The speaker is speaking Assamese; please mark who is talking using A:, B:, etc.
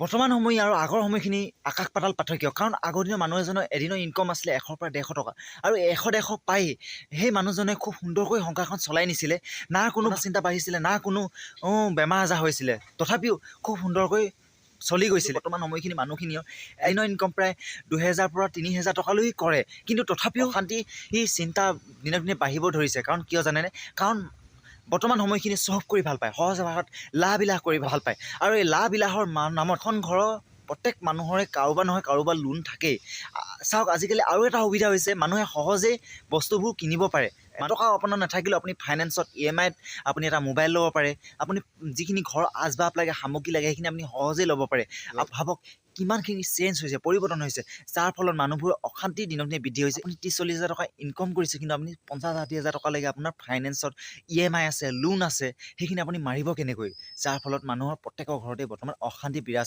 A: বৰ্তমান সময় আৰু আগৰ সময়খিনি আকাশ পাতাল পাৰ্থক্য। কাৰণ আগৰ দিনৰ মানুহ এজনৰ এদিনৰ ইনকম আছিলে 100 পৰা 150 টকা, আৰু 100 পাই সেই মানুহজনে খুব সুন্দৰকৈ সংসাৰখন চলাই নিছিলে। না কোনো চিন্তা বাঢ়িছিলে, না কোনো বেমাৰ আজাৰ হৈছিলে, তথাপিও খুব সুন্দৰকৈ চলি গৈছিলে। বৰ্তমান সময়খিনি মানুহখিনিও এদিনৰ ইনকম প্ৰায় 2000 পৰা 3000 টকালৈ কৰে, কিন্তু তথাপিও অশান্তি চিন্তা দিনক দিনে বাঢ়িব ধৰিছে। কাৰণ কিয় জানেনে? কাৰণ বৰ্তমান সময়খিনি চহক কৰি ভাল পায়, সহজ ভাষাত লাহ-বিলাহ কৰি ভাল পায়। আৰু এই লাহ-বিলাহৰ নামত এখন ঘৰৰ প্ৰত্যেক মানুহৰে কাৰোবাৰ নহয় কাৰোবাৰ লোন থাকেই। চাওক, আজিকালি আৰু এটা সুবিধা হৈছে, মানুহে সহজেই বস্তুবোৰ কিনিব পাৰে। টকাও আপোনাৰ নাথাকিলেও আপুনি ফাইনেন্সত EMI-ত আপুনি এটা মোবাইল ল'ব পাৰে। আপুনি যিখিনি ঘৰৰ আচবাব লাগে, সামগ্ৰী লাগে, সেইখিনি আপুনি সহজেই ল'ব পাৰে। ভাবক কিমানখিনি চেঞ্জ হৈছে, পৰিৱৰ্তন হৈছে, যাৰ ফলত মানুহবোৰৰ অশান্তি দিনক দিনে বৃদ্ধি হৈছে। আপুনি 30-40 হাজাৰ টকা ইনকম কৰিছে, কিন্তু আপুনি 50-60 হাজাৰ টকালৈকে আপোনাৰ ফাইনেন্সত EMI আছে, লোন আছে, সেইখিনি আপুনি মাৰিব কেনেকৈ? যাৰ ফলত মানুহৰ প্ৰত্যেকৰ ঘৰতে বৰ্তমান অশান্তি বিৰাজ